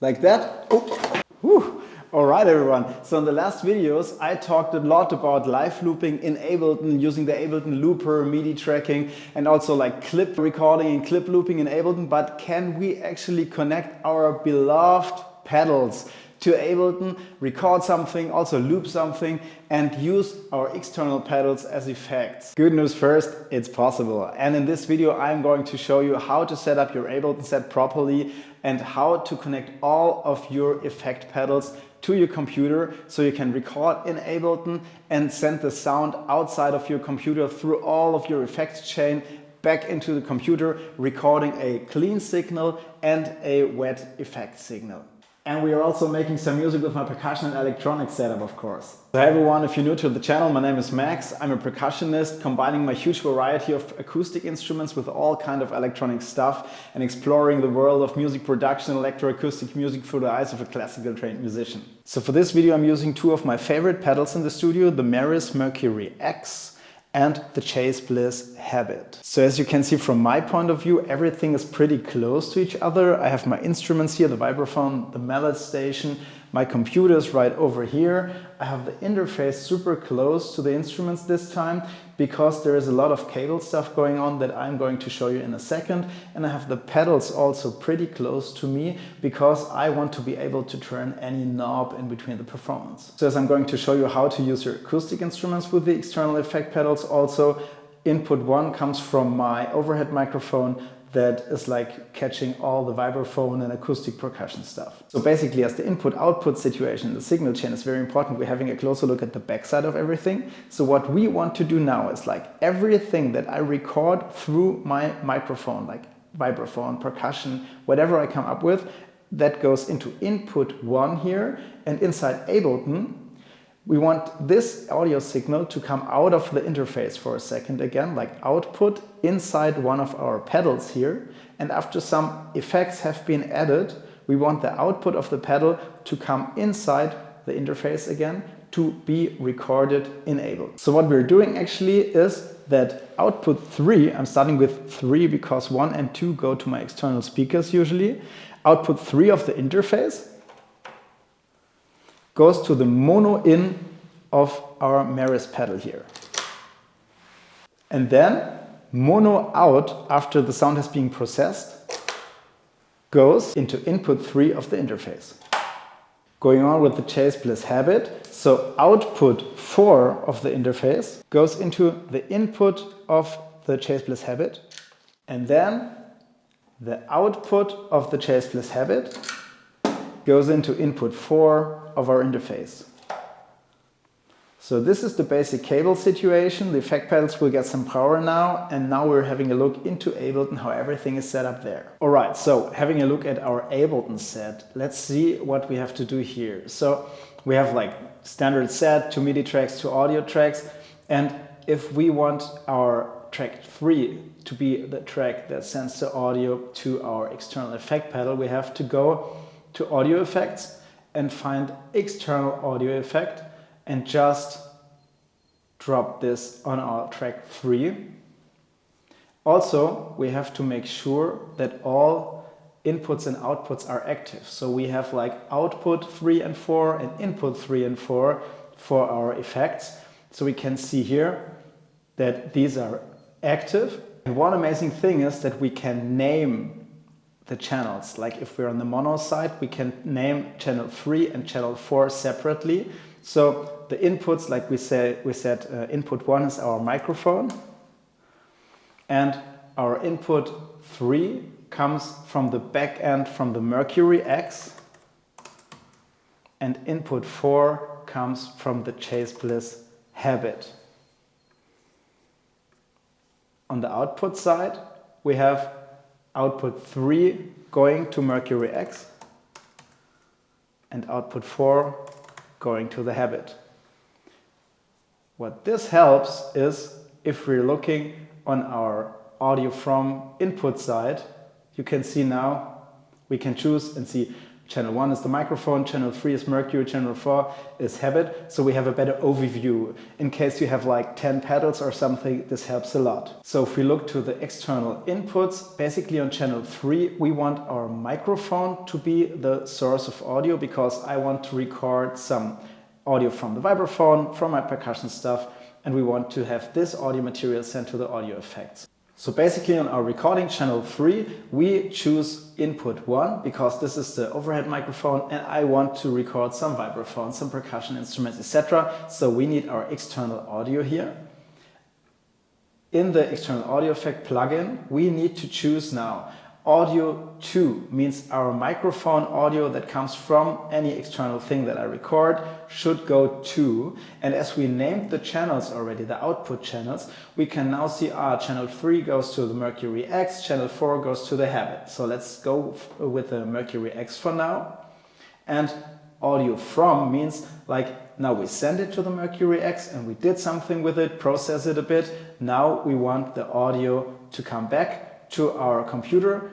Like that. Oh. Whew. Alright everyone, so in the last videos I talked a lot about live looping in Ableton, using the Ableton looper, MIDI tracking, and also like clip recording and clip looping in Ableton. But can we actually connect our beloved pedals to Ableton, record something, also loop something, and use our external pedals as effects? Good news first, it's possible. And in this video I'm going to show you how to set up your Ableton set properly and how to connect all of your effect pedals to your computer so you can record in Ableton and send the sound outside of your computer through all of your effects chain back into the computer, recording a clean signal and a wet effect signal. And we are also making some music with my percussion and electronic setup, of course. So hey everyone, if you're new to the channel, my name is Max. I'm a percussionist, combining my huge variety of acoustic instruments with all kind of electronic stuff and exploring the world of music production and electroacoustic music through the eyes of a classical trained musician. So for this video I'm using two of my favorite pedals in the studio, the Meris Mercury X and the Chase Bliss Habit. So as you can see from my point of view, everything is pretty close to each other. I have my instruments here, the vibraphone, the mallet station, my computer is right over here. I have the interface super close to the instruments this time because there is a lot of cable stuff going on that I'm going to show you in a second. And I have the pedals also pretty close to me because I want to be able to turn any knob in between the performance. So as I'm going to show you how to use your acoustic instruments with the external effect pedals, also input 1 comes from my overhead microphone that is like catching all the vibraphone and acoustic percussion stuff. So basically, as the input-output situation in the signal chain is very important, we're having a closer look at the backside of everything. So what we want to do now is like everything that I record through my microphone, like vibraphone, percussion, whatever I come up with, that goes into input 1 here, and inside Ableton, we want this audio signal to come out of the interface for a second again, like output inside one of our pedals here. And after some effects have been added, we want the output of the pedal to come inside the interface again to be recorded in Ableton. So what we're doing actually is that output 3, I'm starting with 3 because 1 and 2 go to my external speakers usually. Output 3 of the interface goes to the mono in of our Meris pedal here. And then mono out, after the sound has been processed, goes into input 3 of the interface. Going on with the Chase Bliss Habit, so output 4 of the interface goes into the input of the Chase Bliss Habit, and then the output of the Chase Bliss Habit goes into input 4 of our interface. So this is the basic cable situation. The effect pedals will get some power now, and now we're having a look into Ableton, how everything is set up there. Alright, so having a look at our Ableton set, let's see what we have to do here. So we have like standard set, 2 MIDI tracks, 2 audio tracks, and if we want our track 3 to be the track that sends the audio to our external effect pedal, we have to go to audio effects and find external audio effect and just drop this on our track 3. Also, we have to make sure that all inputs and outputs are active. So we have like output 3 and 4 and input 3 and 4 for our effects. So we can see here that these are active. And one amazing thing is that we can name the channels. Like if we're on the mono side, we can name channel 3 and channel 4 separately. So the inputs, like we said input 1 is our microphone, and our input 3 comes from the back end from the Mercury X, and input 4 comes from the Chase Bliss Habit. On the output side, we have output 3 going to Mercury X and output 4 going to the Habit. What this helps is if we're looking on our audio from input side, you can see now we can choose and see Channel 1 is the microphone, channel 3 is Mercury, channel 4 is Habit. So we have a better overview. In case you have like 10 pedals or something, this helps a lot. So if we look to the external inputs, basically on channel 3, we want our microphone to be the source of audio because I want to record some audio from the vibraphone, from my percussion stuff, and we want to have this audio material sent to the audio effects. So basically on our recording channel 3, we choose input 1 because this is the overhead microphone and I want to record some vibraphone, some percussion instruments, etc. So we need our external audio here. In the external audio effect plugin, we need to choose now audio 2, means our microphone audio that comes from any external thing that I record should go to. And as we named the channels already, the output channels, we can now see channel 3 goes to the Mercury X, channel 4 goes to the Habit. So let's go with the Mercury X for now. And audio from means like now we send it to the Mercury X and we did something with it, process it a bit. Now we want the audio to come back to our computer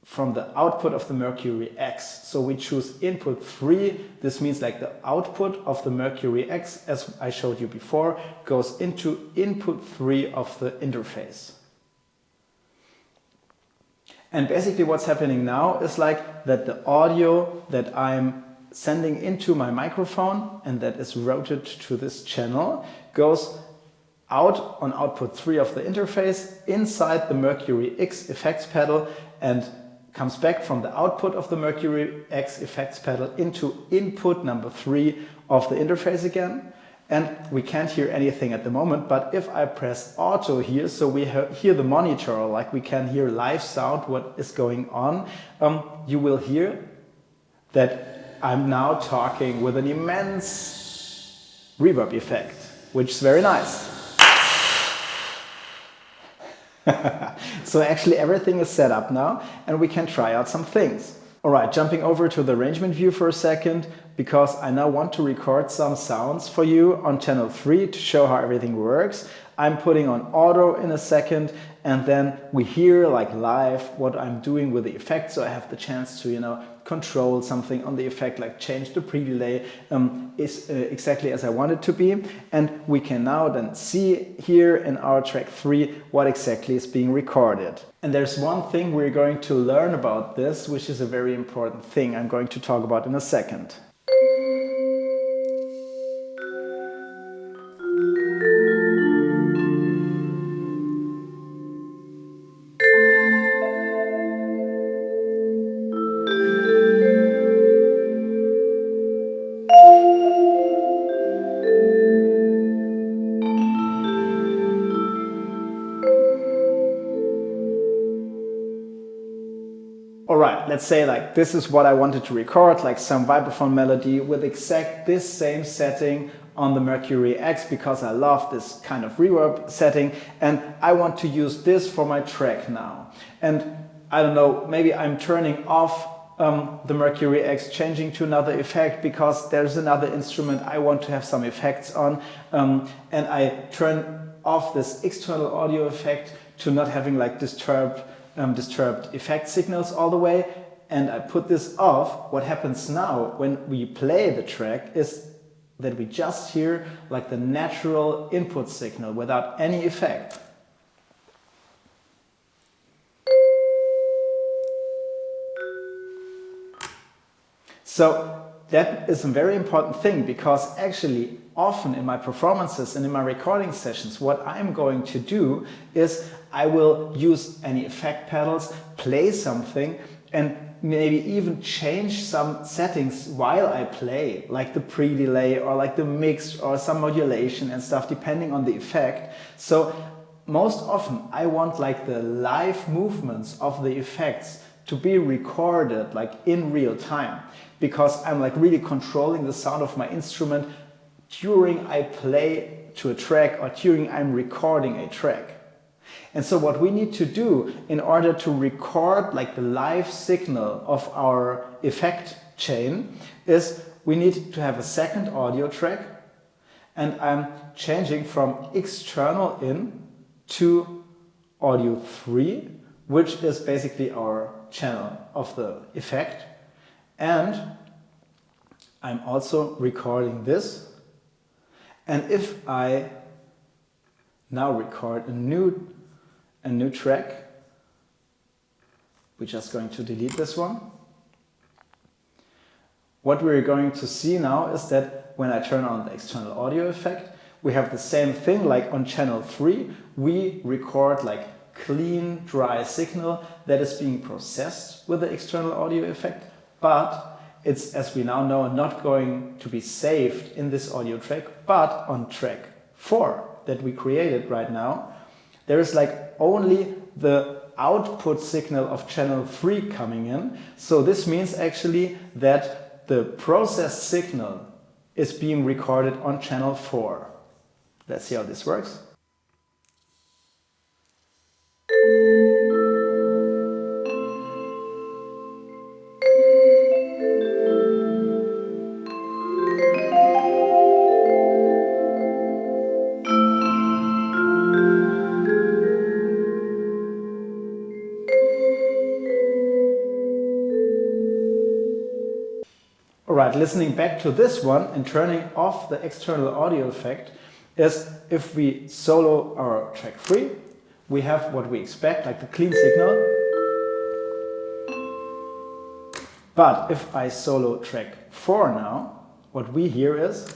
from the output of the Mercury X. So we choose input 3. This means like the output of the Mercury X, as I showed you before, goes into input 3 of the interface. And basically what's happening now is like that the audio that I'm sending into my microphone and that is routed to this channel goes out on output 3 of the interface inside the Mercury X effects pedal and comes back from the output of the Mercury X effects pedal into input number 3 of the interface again. And we can't hear anything at the moment, but if I press auto here, so we hear the monitor, like we can hear live sound, what is going on, you will hear that I'm now talking with an immense reverb effect, which is very nice. So actually everything is set up now and we can try out some things. Alright, jumping over to the arrangement view for a second, because I now want to record some sounds for you on channel 3 to show how everything works. I'm putting on auto in a second and then we hear like live what I'm doing with the effect, so I have the chance to, control something on the effect, like change the pre-delay is exactly as I want it to be. And we can now then see here in our track 3 what exactly is being recorded. And there's one thing we're going to learn about this, which is a very important thing I'm going to talk about in a second. Alright, let's say like this is what I wanted to record, like some vibraphone melody with exact this same setting on the Mercury X because I love this kind of reverb setting and I want to use this for my track now. And I don't know, maybe I'm turning off the Mercury X, changing to another effect because there's another instrument I want to have some effects on, and I turn off this external audio effect to not having like disturbed effect signals all the way, and I put this off. What happens now when we play the track is that we just hear like the natural input signal without any effect. So that is a very important thing, because actually often in my performances and in my recording sessions, what I'm going to do is I will use any effect pedals, play something, and maybe even change some settings while I play, like the pre-delay or like the mix or some modulation and stuff, depending on the effect. So most often I want like the live movements of the effects to be recorded like in real time, because I'm like really controlling the sound of my instrument during I play to a track or during I'm recording a track. And so what we need to do in order to record like the live signal of our effect chain is we need to have a second audio track, and I'm changing from external in to audio 3, which is basically our channel of the effect. And I'm also recording this. And if I now record a new track, we're just going to delete this one. What we're going to see now is that when I turn on the external audio effect, we have the same thing like on channel 3. We record like clean, dry signal that is being processed with the external audio effect, but it's, as we now know, not going to be saved in this audio track, but on track 4 that we created right now, there is like only the output signal of channel 3 coming in. So this means actually that the processed signal is being recorded on channel 4. Let's see how this works. Alright, listening back to this one and turning off the external audio effect is if we solo our track 3, we have what we expect, like the clean signal. But if I solo track 4 now, what we hear is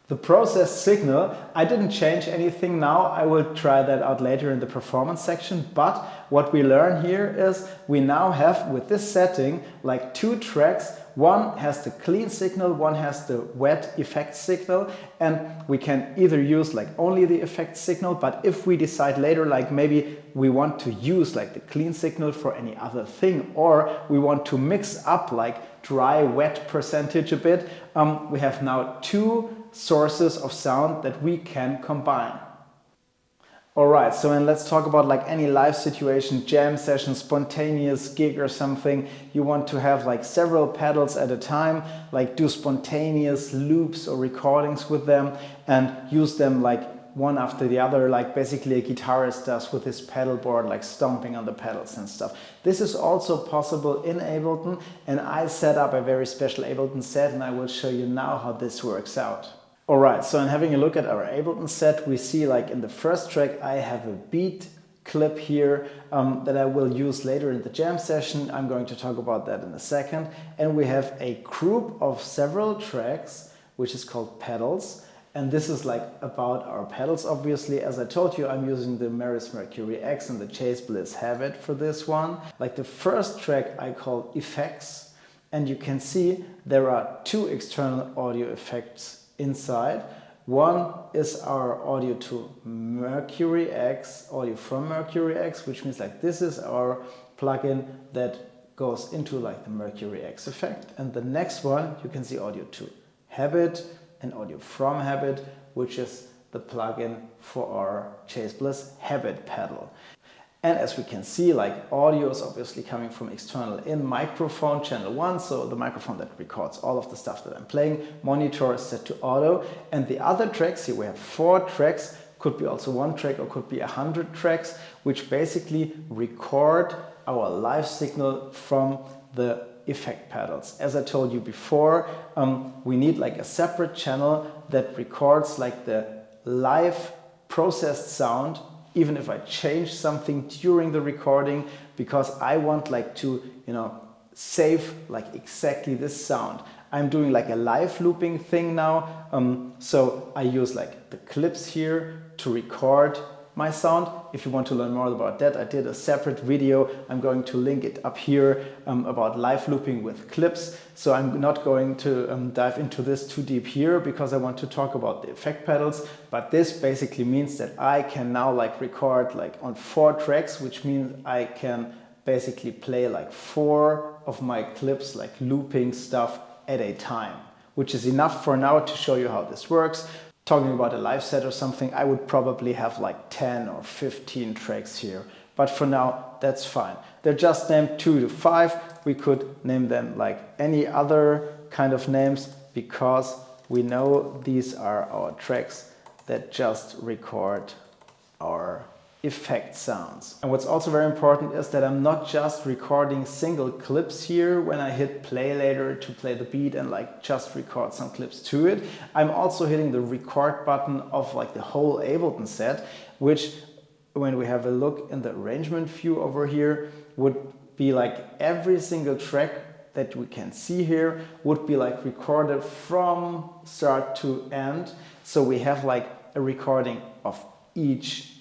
the processed signal. I didn't change anything now. I will try that out later in the performance section. But what we learn here is we now have, with this setting, like 2 tracks. One has the clean signal, one has the wet effect signal, and we can either use like only the effect signal, but if we decide later like maybe we want to use like the clean signal for any other thing, or we want to mix up like dry wet percentage a bit, we have now 2 sources of sound that we can combine. Alright, so and let's talk about like any live situation, jam session, spontaneous gig or something. You want to have like several pedals at a time, like do spontaneous loops or recordings with them and use them like one after the other, like basically a guitarist does with his pedal board, like stomping on the pedals and stuff. This is also possible in Ableton, and I set up a very special Ableton set and I will show you now how this works out. Alright, so in having a look at our Ableton set, we see like in the first track I have a beat clip here that I will use later in the jam session. I'm going to talk about that in a second. And we have a group of several tracks, which is called pedals. And this is like about our pedals, obviously. As I told you, I'm using the Mercury X and the Chase Bliss Habit for this one. Like the first track I call effects. And you can see there are 2 external audio effects inside. One is our audio to Mercury X, audio from Mercury X, which means like this is our plugin that goes into like the Mercury X effect. And the next one, you can see audio to Habit and audio from Habit, which is the plugin for our Chase Bliss Habit pedal. And as we can see, like audio is obviously coming from external in microphone channel 1, so the microphone that records all of the stuff that I'm playing. Monitor is set to auto, and the other tracks, here we have 4 tracks, could be also 1 track or could be 100 tracks, which basically record our live signal from the effect pedals. As I told you before, we need like a separate channel that records like the live processed sound, even if I change something during the recording, because I want like to, save like exactly this sound. I'm doing like a live looping thing now, so I use like the clips here to record my sound. If you want to learn more about that, I did a separate video. I'm going to link it up here about live looping with clips. So I'm not going to dive into this too deep here because I want to talk about the effect pedals. But this basically means that I can now like record like on 4 tracks, which means I can basically play like 4 of my clips, like looping stuff at a time, which is enough for now to show you how this works. Talking about a live set or something, I would probably have like 10 or 15 tracks here. But for now, that's fine. They're just named 2 to 5. We could name them like any other kind of names because we know these are our tracks that just record our effect sounds. And what's also very important is that I'm not just recording single clips here when I hit play later to play the beat and like just record some clips to it. I'm also hitting the record button of like the whole Ableton set, which when we have a look in the arrangement view over here would be like every single track that we can see here would be like recorded from start to end. So we have like a recording of each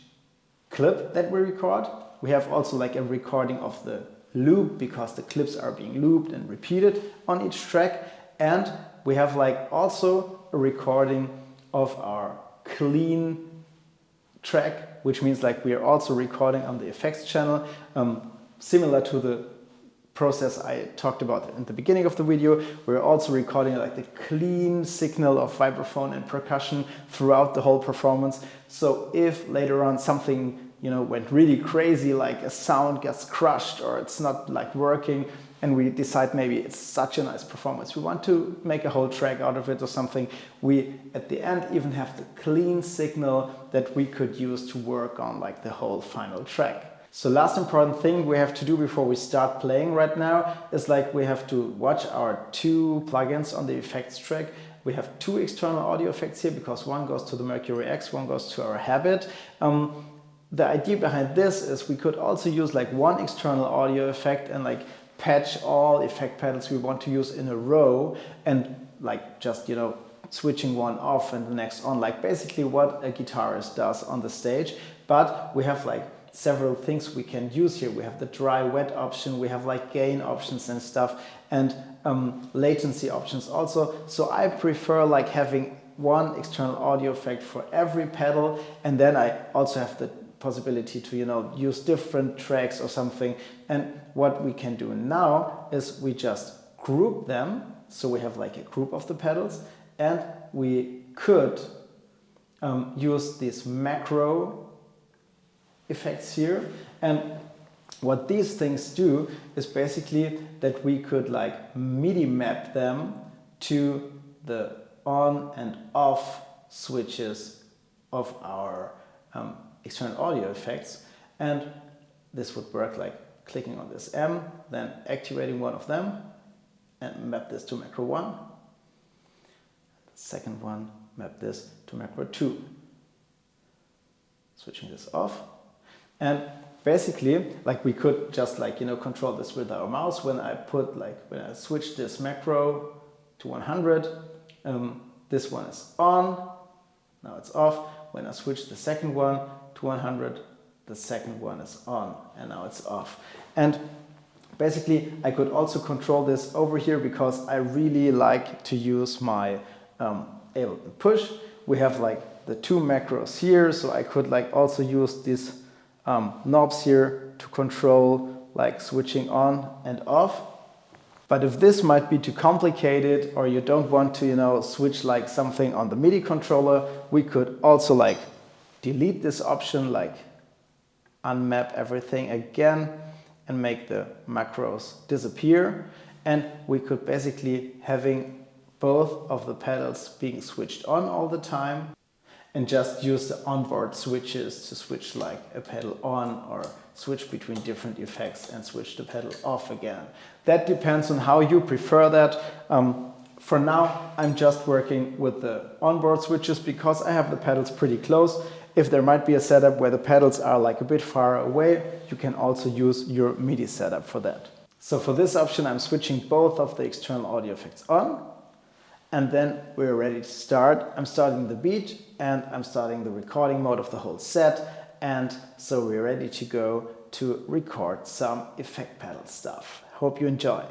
clip that we record. We have also like a recording of the loop because the clips are being looped and repeated on each track. And we have like also a recording of our clean track, which means like we are also recording on the effects channel, similar to the process I talked about in the beginning of the video. We're also recording like the clean signal of vibraphone and percussion throughout the whole performance. So if later on something, you know, went really crazy, like a sound gets crushed or it's not like working, and we decide maybe it's such a nice performance, we want to make a whole track out of it or something, we at the end even have the clean signal that we could use to work on like the whole final track. So last important thing we have to do before we start playing right now is like we have to watch our two plugins on the effects track. We have two external audio effects here because one goes to the Mercury X, one goes to our Habit. The idea behind this is we could also use like one external audio effect and like patch all effect pedals we want to use in a row and like just, you know, switching one off and the next on, like basically what a guitarist does on the stage. But we have like several things we can use here. We have the dry wet option, we have like gain options and stuff, and latency options also. So I prefer like having one external audio effect for every pedal, and then I also have the possibility to, you know, use different tracks or something. And what we can do now is we just group them. So we have like a group of the pedals, and we could use these macro effects here. And what these things do is basically that we could like MIDI map them to the on and off switches of our external audio effects. And this would work like clicking on this M, then activating one of them and map this to macro 1. The second one, map this to macro 2. Switching this off. And basically, like we could just like, you know, control this with our mouse. When I switch this macro to 100, this one is on, now it's off. When I switch the second one to 100, the second one is on, and now it's off. And basically, I could also control this over here because I really like to use my Ableton push. We have like the two macros here, so I could like also use these knobs here to control like switching on and off. But if this might be too complicated or you don't want to, you know, switch like something on the MIDI controller, we could also like delete this option, like unmap everything again and make the macros disappear. And we could basically having both of the pedals being switched on all the time and just use the onboard switches to switch like a pedal on or switch between different effects and switch the pedal off again. That depends on how you prefer that. For now, I'm just working with the onboard switches because I have the pedals pretty close. If there might be a setup where the pedals are like a bit far away, you can also use your MIDI setup for that. So for this option, I'm switching both of the external audio effects on. And then we're ready to start. I'm starting the beat and I'm starting the recording mode of the whole set. And so we're ready to go to record some effect pedal stuff. Hope you enjoy.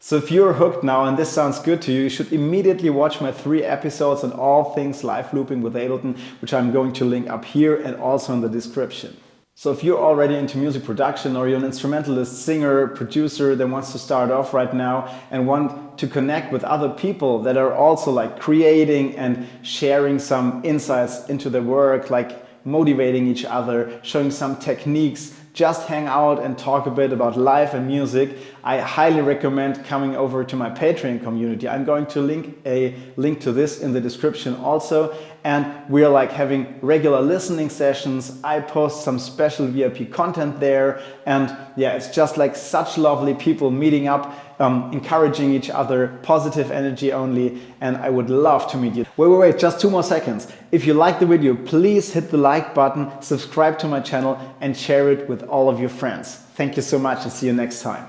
So if you're hooked now and this sounds good to you, you should immediately watch my 3 episodes on all things live looping with Ableton, which I'm going to link up here and also in the description. So if you're already into music production, or you're an instrumentalist, singer, producer that wants to start off right now and want to connect with other people that are also like creating and sharing some insights into their work, like motivating each other, showing some techniques, just hang out and talk a bit about life and music, I highly recommend coming over to my Patreon community. I'm going to link a link to this in the description also. And we are like having regular listening sessions. I post some special VIP content there. And yeah, it's just like such lovely people meeting up, encouraging each other, positive energy only. And I would love to meet you. Wait, just 2 more seconds. If you like the video, please hit the like button, subscribe to my channel and share it with all of your friends. Thank you so much and see you next time.